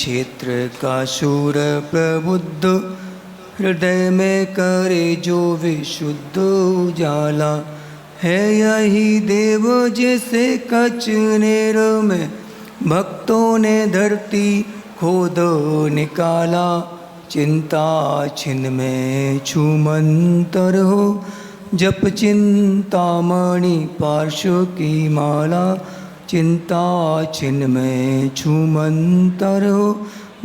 क्षेत्र का शूर प्रबुद्ध, हृदय में करे जो विशुद्ध उजाला। है यही देव जिसे कचनेर में भक्तों ने धरती खोद निकाला। चिंता छिन्न में छूमंतर हो, जप चिंतामणि पार्श्व की माला। चिंता छिन्न में छूमंतर हो,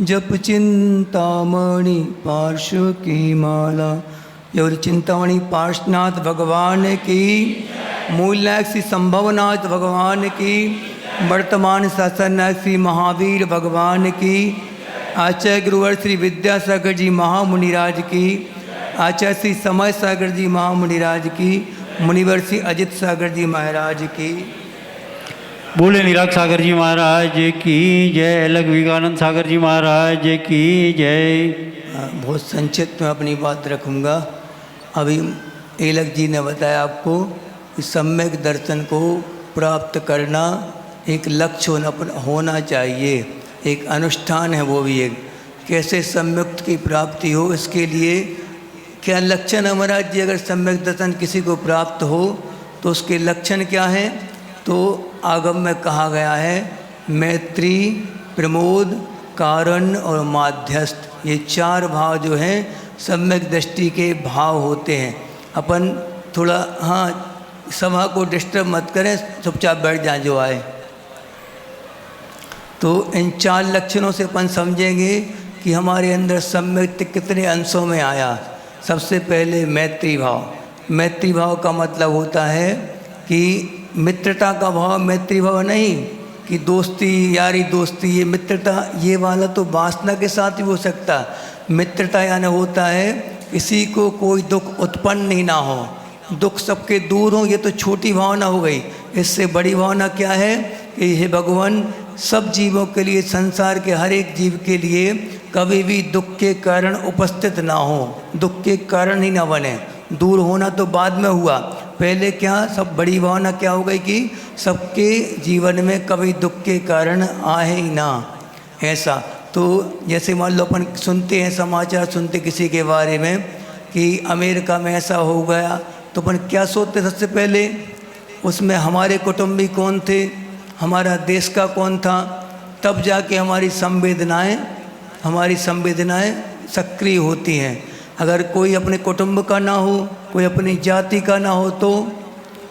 जप चिंतामणि पार्श्व की माला। और चिंतामणि पार्श्वनाथ भगवान की, मूलनायक श्री संभवनाथ भगवान की, वर्तमान शासननायक श्री महावीर भगवान की, आचार्य गुरुवर श्री विद्यासागर जी महामुनिराज की, आचार्य श्री समय सागर जी महामुनिराज की, मुनिवर श्री अजित सागर जी महाराज की। बोले निराग सागर जी महाराज की जय, अलग विवेकानंद सागर जी महाराज की जय। बहुत संक्षिप्त में अपनी बात रखूँगा। अभी एलक जी ने बताया आपको कि सम्यक दर्शन को प्राप्त करना एक लक्ष्य होना चाहिए, एक अनुष्ठान है वो भी। एक कैसे सम्यक की प्राप्ति हो, इसके लिए क्या लक्षण है महाराज जी? अगर सम्यक दर्शन किसी को प्राप्त हो तो उसके लक्षण क्या हैं? तो आगम में कहा गया है मैत्री, प्रमोद, कारण और माध्यस्थ, ये चार भाव जो हैं सम्यक दृष्टि के भाव होते हैं। अपन थोड़ा सभा को डिस्टर्ब मत करें, चुपचाप बैठ जाए जो आए। तो इन चार लक्षणों से अपन समझेंगे कि हमारे अंदर सम्यक कितने अंशों में आया। सबसे पहले मैत्री भाव। मैत्री भाव का मतलब होता है कि मित्रता का भाव, मैत्री भाव नहीं कि दोस्ती यारी दोस्ती, ये मित्रता ये वाला तो वासना के साथ ही हो सकता। मित्रता यानी होता है किसी को कोई दुख उत्पन्न ही ना हो, दुख सबके दूर हो, ये तो छोटी भावना हो गई। इससे बड़ी भावना क्या है कि हे भगवान, सब जीवों के लिए, संसार के हर एक जीव के लिए कभी भी दुख के कारण उपस्थित ना हो, दुख के कारण ही ना बने। दूर होना तो बाद में हुआ, पहले क्या सब बड़ी भावना क्या हो गई कि सबके जीवन में कभी दुख के कारण आए ही ना, ऐसा। तो जैसे मान लो अपन सुनते हैं, समाचार सुनते किसी के बारे में कि अमेरिका में ऐसा हो गया, तो अपन क्या सोचते सबसे पहले? उसमें हमारे कुटुंबी कौन थे, हमारा देश का कौन था, तब जाके हमारी संवेदनाएं सक्रिय होती हैं। अगर कोई अपने कुटुंब का ना हो, कोई अपनी जाति का ना हो, तो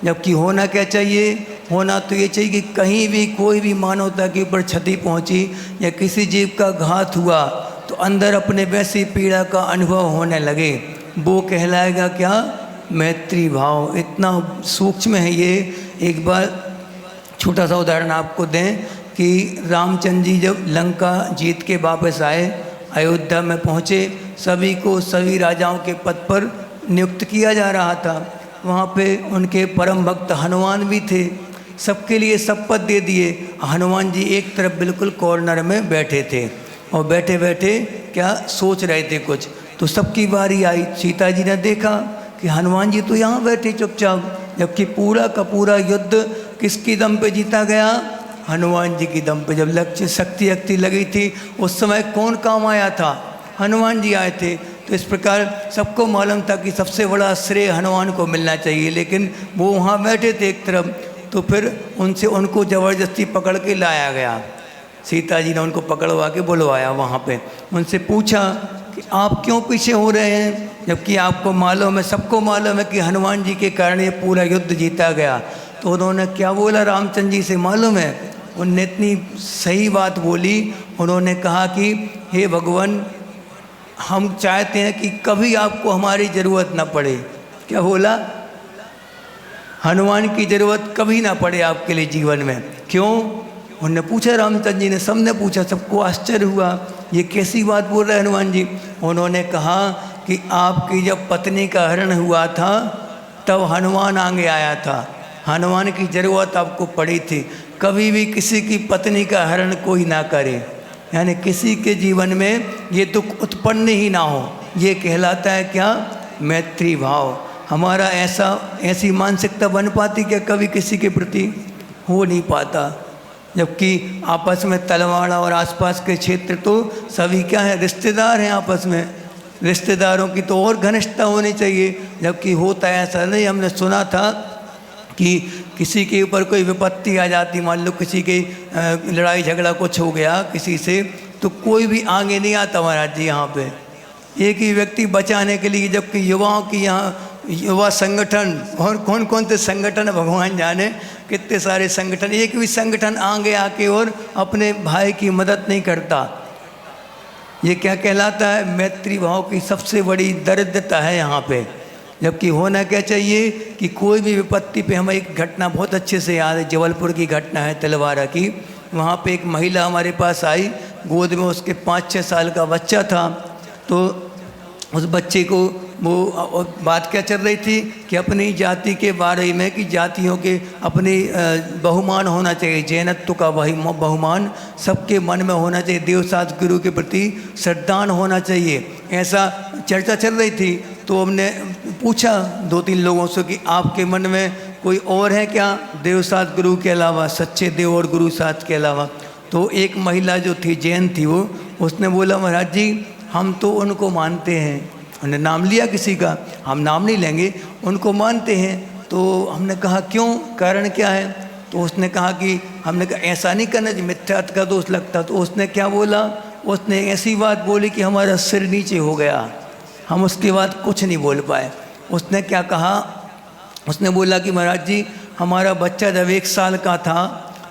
जबकि होना क्या चाहिए? होना तो ये चाहिए कि कहीं भी कोई भी मानवता के ऊपर क्षति पहुंची या किसी जीव का घात हुआ तो अंदर अपने वैसी पीड़ा का अनुभव होने लगे, वो कहलाएगा क्या? मैत्री भाव। इतना सूक्ष्म है ये। एक बार छोटा सा उदाहरण आपको दें कि रामचंद्र जी जब लंका जीत के वापस आए, अयोध्या में पहुँचे, सभी को सभी राजाओं के पद पर नियुक्त किया जा रहा था। वहाँ पे उनके परम भक्त हनुमान भी थे, सबके लिए सब पद दे दिए। हनुमान जी एक तरफ बिल्कुल कॉर्नर में बैठे थे और बैठे बैठे क्या सोच रहे थे कुछ। तो सबकी बारी आई, सीता जी ने देखा कि हनुमान जी तो यहाँ बैठे चुपचाप, जबकि पूरा का पूरा युद्ध किसकी दम पे जीता गया? हनुमान जी की दम पे। जब लक्ष्य शक्ति लगी थी उस समय कौन काम आया था? हनुमान जी आए थे। तो इस प्रकार सबको मालूम था कि सबसे बड़ा श्रेय हनुमान को मिलना चाहिए, लेकिन वो वहाँ बैठे थे एक तरफ। तो फिर उनको ज़बरदस्ती पकड़ के लाया गया। सीता जी ने उनको पकड़वा के बुलवाया वहाँ पे, उनसे पूछा कि आप क्यों पीछे हो रहे हैं, जबकि आपको मालूम है, सबको मालूम है कि हनुमान जी के कारण ये पूरा युद्ध जीता गया। तो उन्होंने क्या बोला? रामचंद्र जी से मालूम है, उनने इतनी सही बात बोली। उन्होंने कहा कि हे भगवान, हम चाहते हैं कि कभी आपको हमारी ज़रूरत ना पड़े। क्या बोला? हनुमान की ज़रूरत कभी ना पड़े आपके लिए जीवन में। क्यों? उन्होंने पूछा, रामचंद्र जी ने, सबने पूछा, सबको आश्चर्य हुआ, ये कैसी बात बोल रहे हैं हनुमान जी। उन्होंने कहा कि आपकी जब पत्नी का हरण हुआ था तब हनुमान आगे आया था, हनुमान की ज़रूरत आपको पड़ी थी। कभी भी किसी की पत्नी का हरण कोई ना करे, यानी किसी के जीवन में ये दुख उत्पन्न ही ना हो, ये कहलाता है क्या? मैत्री भाव। हमारा ऐसी मानसिकता बन पाती क्या? कभी किसी के प्रति हो नहीं पाता। जबकि आपस में तलवाड़ा और आसपास के क्षेत्र तो सभी क्या है, रिश्तेदार हैं आपस में। रिश्तेदारों की तो और घनिष्ठता होनी चाहिए, जबकि होता है ऐसा नहीं। हमने सुना था कि किसी के ऊपर कोई विपत्ति आ जाती, मान लो किसी की लड़ाई झगड़ा कुछ हो गया किसी से, तो कोई भी आगे नहीं आता महाराज जी यहाँ पे, एक ही व्यक्ति बचाने के लिए। जबकि युवाओं की यहाँ युवा संगठन और कौन कौन से संगठन भगवान जाने, कितने सारे संगठन, एक भी संगठन आगे आके और अपने भाई की मदद नहीं करता। ये क्या कहलाता है? मैत्री भाव की सबसे बड़ी दरिद्रता है यहाँ पे। जबकि होना क्या चाहिए कि कोई भी विपत्ति पे, हमें एक घटना बहुत अच्छे से याद है, जबलपुर की घटना है तलवाड़ा की। वहाँ पे एक महिला हमारे पास आई, गोद में उसके 5-6 साल का बच्चा था। तो उस बच्चे को वो बात क्या चल रही थी कि अपनी जाति के बारे में, कि जातियों के अपनी बहुमान होना चाहिए, जैनत्व का बहुमान सबके मन में होना चाहिए, देवसात गुरु के प्रति श्रद्धान होना चाहिए, ऐसा चर्चा चल रही थी। तो हमने पूछा 2-3 लोगों से कि आपके मन में कोई और है क्या देवसात गुरु के अलावा, सच्चे देव और गुरु साथ के अलावा? तो एक महिला जो थी, जैन थी वो, उसने बोला महाराज जी हम तो उनको मानते हैं। उन्होंने नाम लिया किसी का, हम नाम नहीं लेंगे, उनको मानते हैं। तो हमने कहा क्यों, कारण क्या है? तो उसने कहा कि, हमने कहा ऐसा नहीं करना चाहिए, मिथ्यात्व का दोष लगता। तो उसने क्या बोला, उसने ऐसी बात बोली कि हमारा सिर नीचे हो गया, हम उसके बाद कुछ नहीं बोल पाए। उसने क्या कहा, उसने बोला कि महाराज जी हमारा बच्चा जब 1 साल का था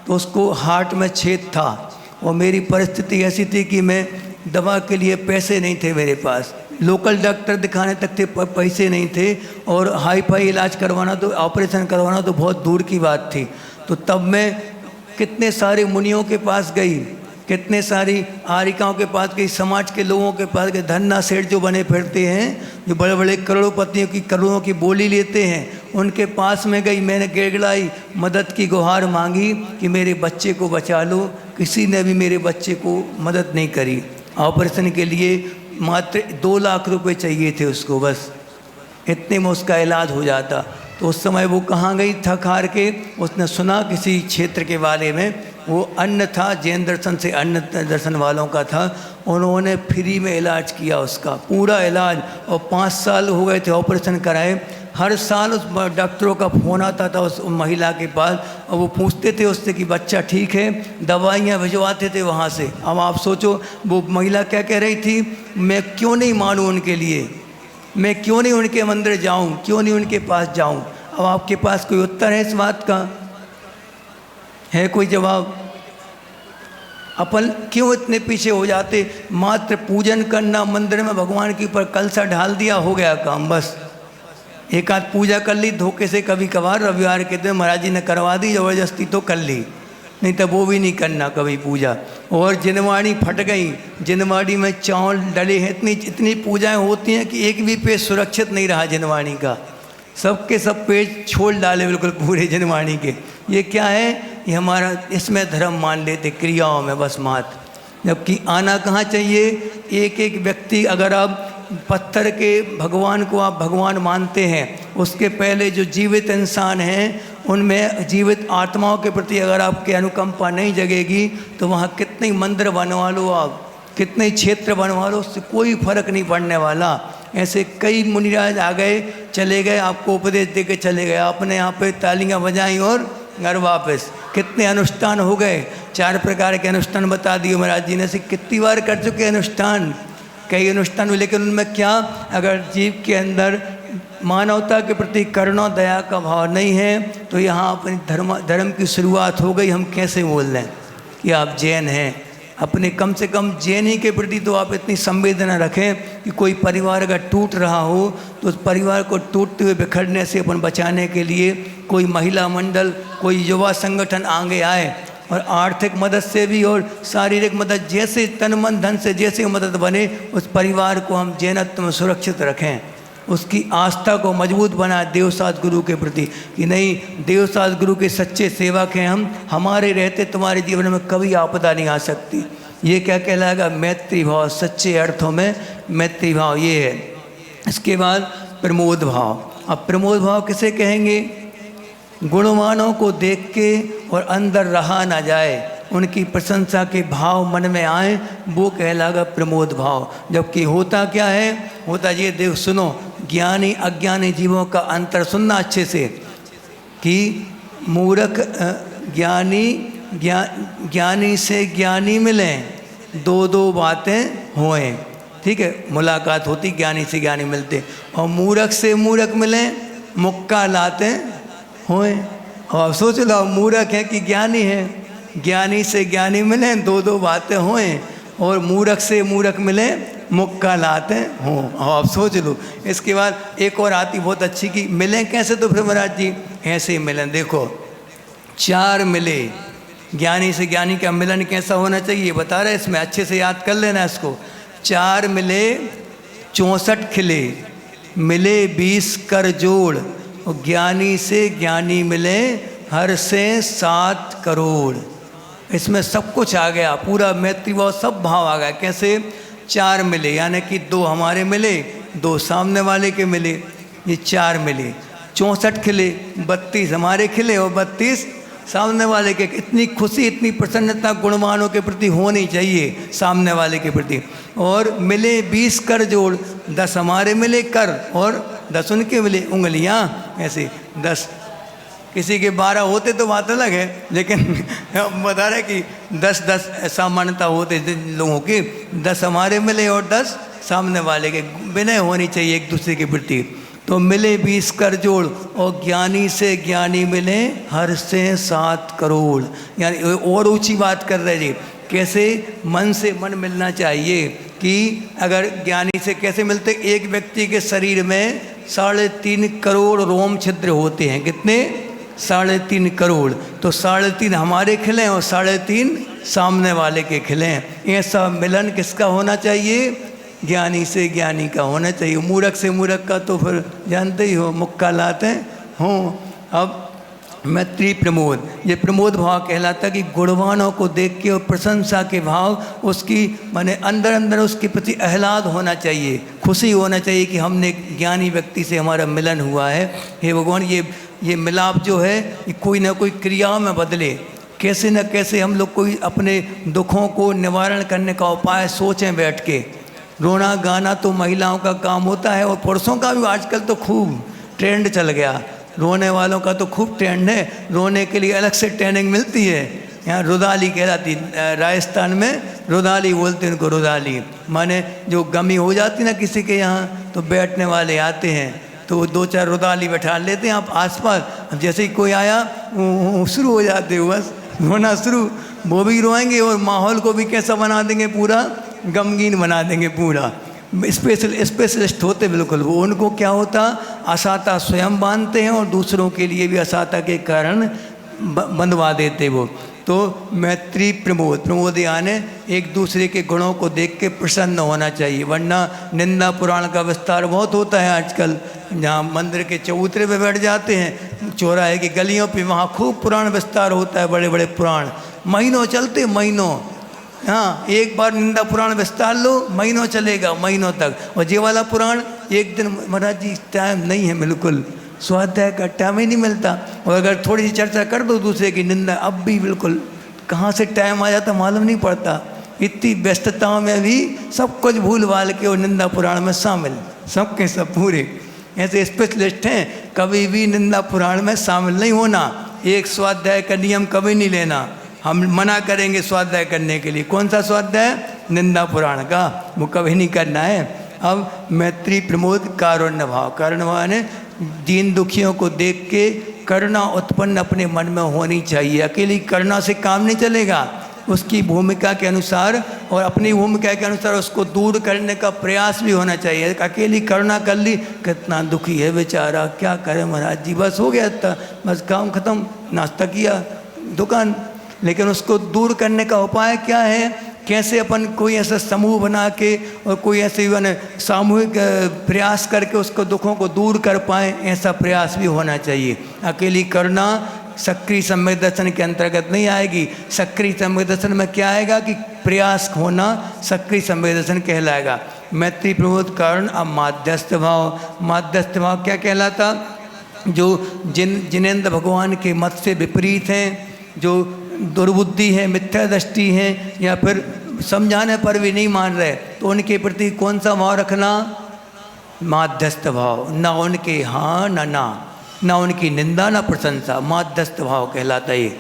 तो उसको हार्ट में छेद था, और मेरी परिस्थिति ऐसी थी कि मैं दवा के लिए पैसे नहीं थे मेरे पास, लोकल डॉक्टर दिखाने तक थे पैसे नहीं थे, और हाई फाई इलाज करवाना तो, ऑपरेशन करवाना तो बहुत दूर की बात थी। तो तब मैं कितने सारे मुनियों के पास गई, कितने सारी आरिकाओं के पास गई, समाज के लोगों के पास गए, धन्ना सेठ जो बने फिरते हैं, जो बड़े बड़े करोड़पतियों की करोड़ों की बोली लेते हैं, उनके पास में गई, मैंने गिड़गिड़ाई, मदद की गुहार मांगी कि मेरे बच्चे को बचा लो। किसी ने भी मेरे बच्चे को मदद नहीं करी। ऑपरेशन के लिए मात्र 2 लाख रुपए चाहिए थे उसको, बस इतने में उसका इलाज हो जाता। तो उस समय वो कहाँ गई, थक हार के उसने सुना किसी क्षेत्र के बारे में, वो अन्न था, जैन दर्शन से अन्न दर्शन वालों का था, उन्होंने फ्री में इलाज किया उसका पूरा इलाज, और 5 साल हो गए थे ऑपरेशन कराए। हर साल उस डॉक्टरों का फ़ोन आता था उस महिला के पास, और वो पूछते थे उससे कि बच्चा ठीक है, दवाइयाँ भिजवाते थे वहाँ से। अब आप सोचो वो महिला क्या कह रही थी, मैं क्यों नहीं मानूँ उनके लिए, मैं क्यों नहीं उनके मंदिर जाऊँ, क्यों नहीं उनके पास जाऊँ? अब आपके पास कोई उत्तर है इस बात का, है कोई जवाब? अपन क्यों इतने पीछे हो जाते? मात्र पूजन करना, मंदिर में भगवान के ऊपर कलशा ढाल दिया, हो गया काम, बस एक आध पूजा कर ली धोखे से, कभी कभार रविवार के दिन महाराज जी ने करवा दी ज़बरदस्ती तो कर ली, नहीं तो वो भी नहीं करना कभी पूजा। और जिनवाणी फट गई, जिनवाणी में चावल डले हैं, इतनी पूजाएं होती हैं कि एक भी पेज सुरक्षित नहीं रहा जिनवाणी का, सबके सब पेज छोड़ डाले बिल्कुल पूरे जिनवाणी के। ये क्या है, ये हमारा इसमें धर्म मान लेते, क्रियाओं में बस मात। जबकि आना कहाँ चाहिए, एक एक व्यक्ति, अगर आप पत्थर के भगवान को आप भगवान मानते हैं, उसके पहले जो जीवित इंसान हैं उनमें जीवित आत्माओं के प्रति अगर आपकी अनुकंपा नहीं जगेगी तो वहाँ कितने मंदिर बनवा लो आप, कितने क्षेत्र बनवा लो, उससे कोई फर्क नहीं पड़ने वाला। ऐसे कई मुनिराज आ गए चले गए, आपको उपदेश दे के चले गए, आपने यहाँ पे तालियां बजाई और घर वापस। कितने अनुष्ठान हो गए, 4 प्रकार के अनुष्ठान बता दिए महाराज जी ने, से कितनी बार कर चुके अनुष्ठान, कई अनुष्ठान, लेकिन उनमें क्या, अगर जीव के अंदर मानवता के प्रति करुणा दया का भाव नहीं है तो यहाँ अपनी धर्म की शुरुआत हो गई। हम कैसे बोल रहे हैं कि आप जैन हैं, अपने कम से कम जैन ही के प्रति तो आप इतनी संवेदना रखें कि कोई परिवार अगर टूट रहा हो तो उस परिवार को टूटते हुए बिखरने से अपन बचाने के लिए कोई महिला मंडल, कोई युवा संगठन आगे आए और आर्थिक मदद से भी और शारीरिक मदद, जैसे तन मन धन से जैसे मदद बने, उस परिवार को हम जैनत्व में सुरक्षित रखें, उसकी आस्था को मजबूत बनाए देवसात गुरु के प्रति कि नहीं, देवसात गुरु के सच्चे सेवक हैं हम, हमारे रहते तुम्हारे जीवन में कभी आपदा नहीं आ सकती। ये क्या कहलाएगा, मैत्री भाव, सच्चे अर्थों में मैत्री भाव ये है। इसके बाद प्रमोद भाव। अब प्रमोद भाव किसे कहेंगे, गुणवानों को देख के और अंदर रहा ना जाए, उनकी प्रशंसा के भाव मन में आए, वो कहलागा प्रमोद भाव। जबकि होता क्या है, होता ये देख सुनो, ज्ञानी अज्ञानी जीवों का अंतर सुनना अच्छे से, कि मूर्ख ज्ञानी से ज्ञानी मिलें, दो दो बातें होएं। ठीक है, मुलाकात होती, ज्ञानी से ज्ञानी मिलते, और मूर्ख से मूर्ख मिलें, मुक्का लाते होएं। और सोच लो, मूर्ख है कि ज्ञानी है, ज्ञानी से ज्ञानी मिलें, दो दो बातें होएं, और मूर्ख से मूर्ख मिलें, मुक्का लाते हों। और आप सोच लो, इसके बाद एक और आती बहुत अच्छी, कि मिलें कैसे, तो फिर महाराज जी ऐसे ही मिलें। देखो, चार मिले, ज्ञानी से ज्ञानी का मिलन कैसा होना चाहिए बता रहे, इसमें अच्छे से याद कर लेना इसको। चार मिले 64 खिले, मिले 20 कर जोड़, और ज्ञानी से ज्ञानी मिले हर से 7 करोड़। इसमें सब कुछ आ गया, पूरा मैत्री भाव सब भाव आ गया। कैसे, चार मिले यानी कि दो हमारे मिले, दो सामने वाले के मिले, ये चार मिले। 64 खिले, 32 हमारे खिले और 32 सामने वाले के। इतनी खुशी, इतनी प्रसन्नता गुणवानों के प्रति होनी चाहिए, सामने वाले के प्रति। और मिले 20 कर जोड़, 10 हमारे मिले कर और 10 उनके मिले उंगलियां, ऐसे 10। किसी के 12 होते तो बात अलग है, लेकिन बता रहे कि 10-10 सामान्यता होते लोगों की, 10 हमारे मिले और 10 सामने वाले के। विनय होनी चाहिए एक दूसरे के प्रति। तो मिले 20 कर जोड़, और ज्ञानी से ज्ञानी मिले हर से 7 करोड़। यानी और ऊंची बात कर रहे जी, कैसे मन से मन मिलना चाहिए, कि अगर ज्ञानी से कैसे मिलते, एक व्यक्ति के शरीर में 3.5 करोड़ रोम छिद्र होते हैं। कितने, 3.5 करोड़। तो 3.5 हमारे खिलें और 3.5 सामने वाले के खिलें। ऐसा मिलन किसका होना चाहिए, ज्ञानी से ज्ञानी का होना चाहिए। मूर्ख से मूर्ख का तो फिर जानते ही हो, मुक्का लाते हों। अब मैत्री प्रमोद, ये प्रमोद भाव कहलाता कि गुणवानों को देख के और प्रशंसा के भाव, उसकी माने अंदर अंदर उसके प्रति आह्लाद होना चाहिए, खुशी होना चाहिए कि हमने ज्ञानी व्यक्ति से हमारा मिलन हुआ है। हे भगवान, ये मिलाप जो है, ये कोई ना कोई क्रिया में बदले। कैसे न कैसे हम लोग कोई अपने दुखों को निवारण करने का उपाय सोचें बैठ के। रोना गाना तो महिलाओं का काम होता है, और पुरुषों का भी आजकल तो खूब ट्रेंड चल गया। रोने वालों का तो खूब ट्रेंड है, रोने के लिए अलग से ट्रेनिंग मिलती है। यहाँ रुदाली कहलाती, राजस्थान में रुदाली बोलते हैं उनको। रुदाली माने जो गमी हो जाती ना किसी के यहाँ, तो बैठने वाले आते हैं, तो 2-4 रुदाली बैठा लेते हैं आप आसपास। अब जैसे ही कोई आया शुरू हो जाते हो, बस रोना शुरू। वो भी रोएंगे और माहौल को भी कैसा बना देंगे, पूरा गमगीन बना देंगे पूरा। स्पेशलिस्ट होते बिल्कुल वो। उनको क्या होता, असाता स्वयं बांधते हैं और दूसरों के लिए भी असाता के कारण बंधवा देते वो। तो मैत्री प्रमोद यानी एक दूसरे के गुणों को देख के प्रसन्न होना चाहिए। वरना निंदा पुराण का विस्तार बहुत होता है आजकल, जहाँ मंदिर के चबूतरे पे बैठ जाते हैं, चौराहे की गलियों पे, वहाँ खूब पुराण विस्तार होता है, बड़े बड़े पुराण महीनों चलते, महीनों। हाँ, एक बार निंदा पुराण विस्तार लो, महीनों चलेगा, महीनों तक। और ये वाला पुराण एक दिन, महाराज जी टाइम नहीं है, बिल्कुल स्वाध्याय का टाइम ही नहीं मिलता। और अगर थोड़ी सी चर्चा कर दो दूसरे की निंदा, अब भी बिल्कुल कहाँ से टाइम आ जाता मालूम नहीं पड़ता। इतनी व्यस्तताओं में भी सब कुछ भूल भाल के और निंदा पुराण में शामिल, सब के सब पूरे ऐसे स्पेशलिस्ट हैं। कभी भी निंदा पुराण में शामिल नहीं होना, एक स्वाध्याय का नियम कभी नहीं लेना। हम मना करेंगे स्वाध्याय करने के लिए। कौन सा स्वाध्याय, निंदा पुराण का, वो कभी नहीं करना है। अब मैत्री प्रमोद कारुण्य भाव, कारुण्य भाव ने दीन दुखियों को देख के करुणा उत्पन्न अपने मन में होनी चाहिए। अकेली करुणा से काम नहीं चलेगा, उसकी भूमिका के अनुसार और अपनी भूमिका के अनुसार उसको दूर करने का प्रयास भी होना चाहिए। अकेली करुणा कर ली, कितना दुखी है बेचारा, क्या करे महाराज जी, बस हो गया था, बस काम खत्म, नाश्ता किया, दुकान। लेकिन उसको दूर करने का उपाय क्या है, कैसे अपन कोई ऐसा समूह बना के और कोई ऐसे सामूहिक प्रयास करके उसको दुखों को दूर कर पाएँ, ऐसा प्रयास भी होना चाहिए। अकेली करुणा सक्रिय सम्यक दर्शन के अंतर्गत नहीं आएगी। सक्रिय सम्यक दर्शन में क्या आएगा कि प्रयास होना सक्रिय सम्यक दर्शन कहलाएगा। मैत्री प्रमोद कारण। अब माध्यस्थ भाव, माध्यस्थ भाव क्या कहलाता, जो जिनेंद्र भगवान के मत से विपरीत हैं, जो दुर्बुद्धि है, मिथ्या दृष्टि है, या फिर समझाने पर भी नहीं मान रहे, तो उनके प्रति कौन सा भाव रखना? माध्यस्थ भाव। ना उनके हाँ ना उनकी निंदा ना प्रशंसा, माध्यस्थ भाव कहलाता है ये।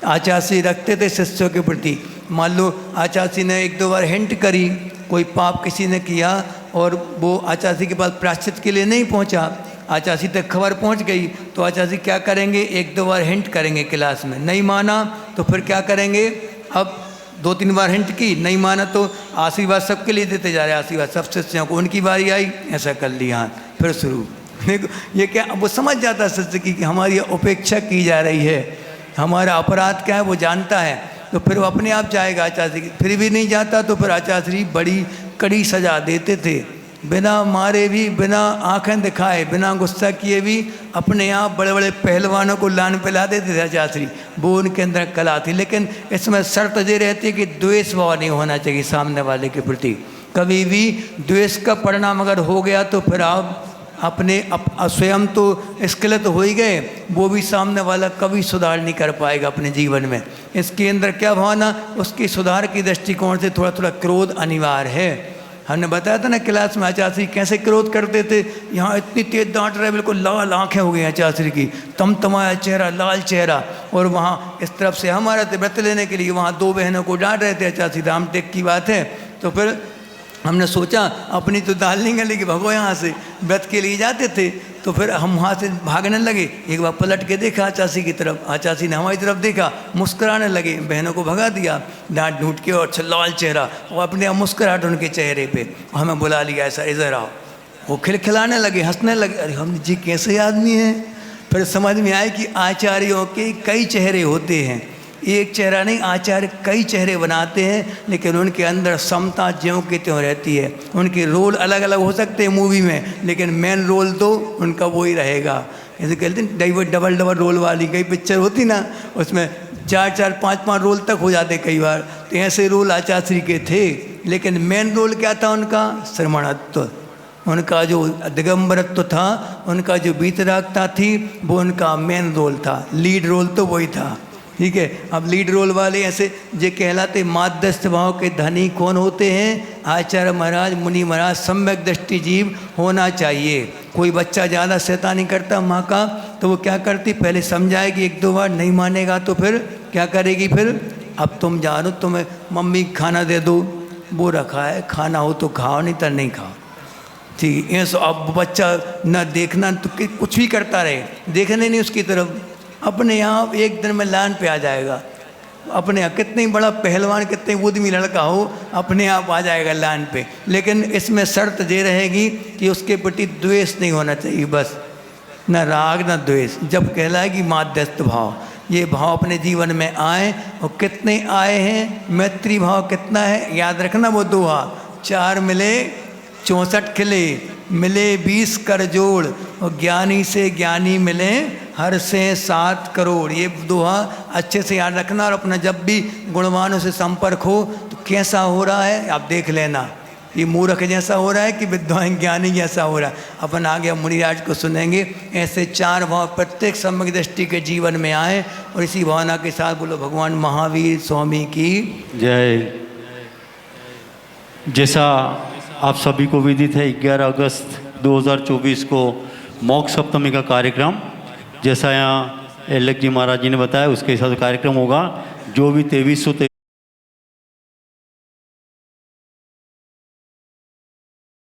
आचार्य रखते थे शिष्यों के प्रति। मान लो आचार्य ने एक दो बार हिंट करी, कोई पाप किसी ने किया और वो आचार्य के पास प्रायश्चित के लिए नहीं पहुंचा, आचार्य तक खबर पहुंच गई, तो आचार्य क्या करेंगे? एक दो बार हिंट करेंगे क्लास में, नहीं माना तो फिर क्या करेंगे? अब 2-3 बार हिंट की, नहीं माना तो आशीर्वाद सबके लिए देते जा रहे, आशीर्वाद सब शिष्यों को, उनकी बारी आई ऐसा कर लिया, फिर शुरू। देखो ये क्या, वो समझ जाता है सत्य की कि हमारी उपेक्षा की जा रही है, हमारा अपराध क्या है वो जानता है, तो फिर वो अपने आप जाएगा आचार्य की। फिर भी नहीं जाता तो फिर आचार्य बड़ी कड़ी सजा देते थे, बिना मारे भी, बिना आंखें दिखाए, बिना गुस्सा किए भी अपने आप बड़े बड़े पहलवानों को लान पिला देते थे आचार्य। वो उनके अंदर कला थी, लेकिन इसमें शर्त ये रहती है कि द्वेष भाव नहीं होना चाहिए सामने वाले के प्रति। कभी भी द्वेष का परिणाम अगर हो गया तो फिर आप अपने स्वयं तो स्खलित हो ही गए, वो भी सामने वाला कभी सुधार नहीं कर पाएगा अपने जीवन में। इसके अंदर क्या भावना, उसकी सुधार की दृष्टिकोण से थोड़ा थोड़ा क्रोध अनिवार्य है। हमने बताया था ना क्लास में आचार्य कैसे क्रोध करते थे, यहाँ इतनी तेज डांट रहे, बिल्कुल लाल आंखें हो गई आचार्य की, तमतमाया चेहरा, लाल चेहरा, और वहाँ इस तरफ से हमारा व्रत लेने के लिए वहाँ 2 बहनों को डांट रहे थे आचार्य। रामटेक की बात है, तो फिर हमने सोचा अपनी तो दाल नहीं गली कि भगो यहाँ से, व्रत के लिए जाते थे, तो फिर हम वहाँ से भागने लगे। एक बार पलट के देखा आचार्य की तरफ, आचार्य ने हमारी तरफ देखा, मुस्कुराने लगे, बहनों को भगा दिया डांट ढूंढ के, और लाल चेहरा और अपने मुस्कुराहट उनके चेहरे पे, हमें बुला लिया ऐसा, इधर आओ। वो खिलखिलाने लगे, हंसने लगे, अरे हम जी कैसे आदमी हैं। फिर समझ में आया कि आचार्यों के कई चेहरे होते हैं, एक चेहरा नहीं, आचार्य कई चेहरे बनाते हैं, लेकिन उनके अंदर समता ज्यों की त्यों रहती है। उनके रोल अलग अलग हो सकते हैं मूवी में, लेकिन मेन रोल तो उनका वो ही रहेगा। जैसे कहते हैं डबल रोल वाली कई पिक्चर होती ना, उसमें 4-4, 5-5 रोल तक हो जाते कई बार, तो ऐसे रोल आचार्य के थे। लेकिन मेन रोल क्या था उनका? श्रमणत्व, उनका जो दिगंबरत्व था, उनका जो वीतरागता थी, वो उनका मेन रोल था, लीड रोल तो वही था। ठीक है, अब लीड रोल वाले ऐसे जे कहलाते माध्यस्थ भाव के धनी कौन होते हैं? आचार्य महाराज, मुनि महाराज, सम्यक दृष्टि जीव होना चाहिए। कोई बच्चा ज़्यादा शैतानी करता माँ का, तो वो क्या करती, पहले समझाएगी, 1-2 बार नहीं मानेगा तो फिर क्या करेगी? फिर अब तुम जानो, तुम्हें मम्मी खाना दे दो, वो रखा है, खाना हो तो खाओ, नहीं तो नहीं खाओ। ठीक है, सो अब बच्चा न देखना तो कुछ भी करता रहे, देखने नहीं उसकी तरफ, अपने आप एक दिन में लान पे आ जाएगा। अपने यहाँ कितनी बड़ा पहलवान, कितने उद्यमी लड़का हो, अपने आप आ जाएगा लान पे। लेकिन इसमें शर्त ये रहेगी कि उसके प्रति द्वेष नहीं होना चाहिए, बस न राग न द्वेष। जब कहलाएगी माध्यस्थ भाव, ये भाव अपने जीवन में आए, और कितने आए हैं? मैत्री भाव कितना है? याद रखना वो दोहा, 4 मिले 64 खिले, मिले 20 कर जोड़, और ज्ञानी से ज्ञानी मिले हर से 7 करोड़। ये दोहा अच्छे से याद रखना, और अपना जब भी गुणवानों से संपर्क हो तो कैसा हो रहा है आप देख लेना, ये मूर्ख जैसा हो रहा है कि विद्वान ज्ञानी जैसा हो रहा है। अपन आगे मुनिराज को सुनेंगे। ऐसे 4 भाव प्रत्येक सम्यक दृष्टि के जीवन में आए, और इसी भावना के साथ बोलो भगवान महावीर स्वामी की जय। जैसा आप सभी को विदित है, 11 अगस्त 2024 को मोक्ष सप्तमी का कार्यक्रम, जैसा यहाँ एलक जी महाराज जी ने बताया, उसके हिसाब से कार्यक्रम होगा। जो भी 2300